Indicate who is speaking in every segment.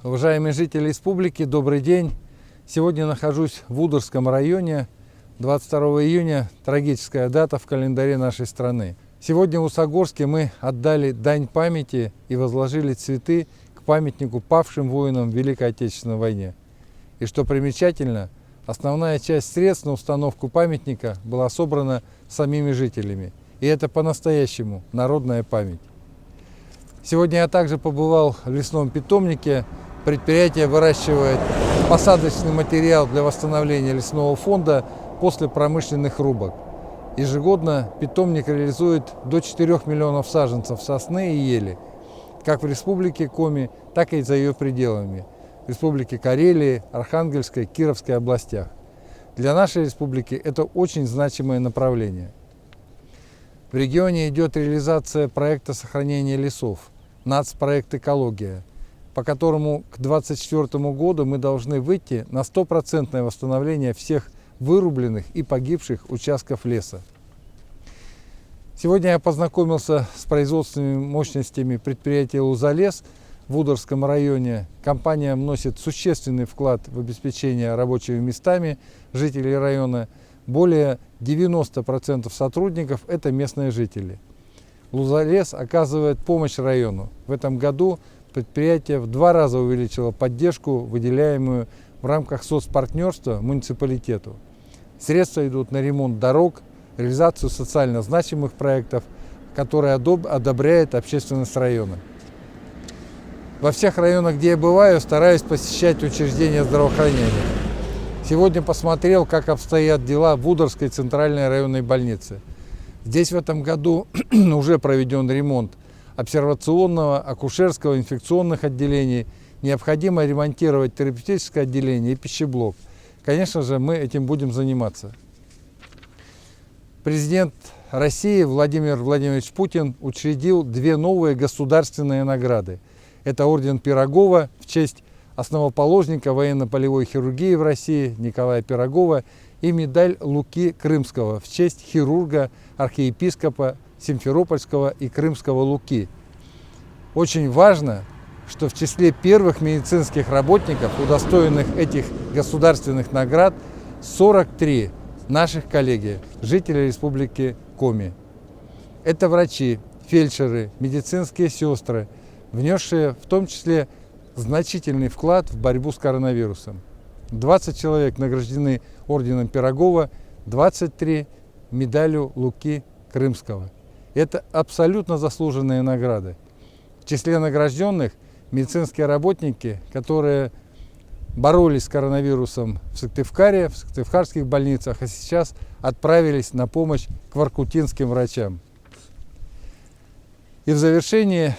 Speaker 1: Уважаемые жители республики, добрый день! Сегодня нахожусь в Удорском районе. 22 июня – трагическая дата в календаре нашей страны. Сегодня в Усогорске мы отдали дань памяти и возложили цветы к памятнику павшим воинам в Великой Отечественной войне. И что примечательно, основная часть средств на установку памятника была собрана самими жителями. И это по-настоящему народная память. Сегодня я также побывал в лесном питомнике. Предприятие выращивает посадочный материал для восстановления лесного фонда после промышленных рубок. Ежегодно питомник реализует до 4 миллионов саженцев сосны и ели, как в Республике Коми, так и за ее пределами, в Республике Карелии, Архангельской, Кировской областях. Для нашей республики это очень значимое направление. В регионе идет реализация проекта сохранения лесов, нацпроект «Экология», по которому к 2024 году мы должны выйти на 100% восстановление всех вырубленных и погибших участков леса. Сегодня я познакомился с производственными мощностями предприятия «Лузалес» в Удорском районе. Компания вносит существенный вклад в обеспечение рабочими местами жителей района. Более 90% сотрудников – это местные жители. «Лузалес» оказывает помощь району. В этом году предприятие в 2 раза увеличило поддержку, выделяемую в рамках соцпартнерства муниципалитету. Средства идут на ремонт дорог, реализацию социально значимых проектов, которые одобряет общественность района. Во всех районах, где я бываю, стараюсь посещать учреждения здравоохранения. Сегодня посмотрел, как обстоят дела в Удорской центральной районной больнице. Здесь в этом году уже проведен ремонт обсервационного, акушерского, инфекционных отделений. Необходимо ремонтировать терапевтическое отделение и пищеблок. Конечно же, мы этим будем заниматься. Президент России Владимир Владимирович Путин учредил 2 новые государственные награды. Это орден Пирогова в честь основоположника военно-полевой хирургии в России Николая Пирогова и медаль Луки Крымского в честь хирурга, архиепископа Симферопольского и Крымского Луки. Очень важно, что в числе первых медицинских работников, удостоенных этих государственных наград, 43 наших коллеги, жители Республики Коми. Это врачи, фельдшеры, медицинские сестры, внесшие в том числе значительный вклад в борьбу с коронавирусом. 20 человек награждены орденом Пирогова, 23 медалью Луки Крымского. Это абсолютно заслуженные награды. В числе награжденных медицинские работники, которые боролись с коронавирусом в Сыктывкаре, в сыктывкарских больницах, а сейчас отправились на помощь к воркутинским врачам. И в завершении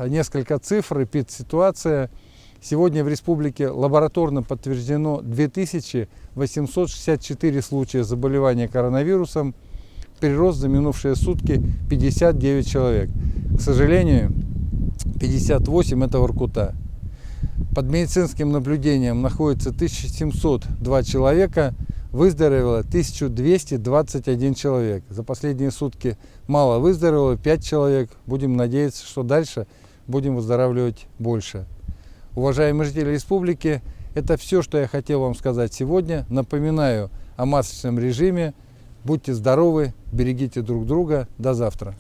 Speaker 1: несколько цифр и ситуация. Сегодня в республике лабораторно подтверждено 2864 случая заболевания коронавирусом. Прирост за минувшие сутки 59 человек. К сожалению, 58 – это Воркута. Под медицинским наблюдением находится 1702 человека, выздоровело 1221 человек. За последние сутки мало выздоровело, 5 человек. Будем надеяться, что дальше будем выздоравливать больше. Уважаемые жители республики, это все, что я хотел вам сказать сегодня. Напоминаю о масочном режиме. Будьте здоровы, берегите друг друга. До завтра.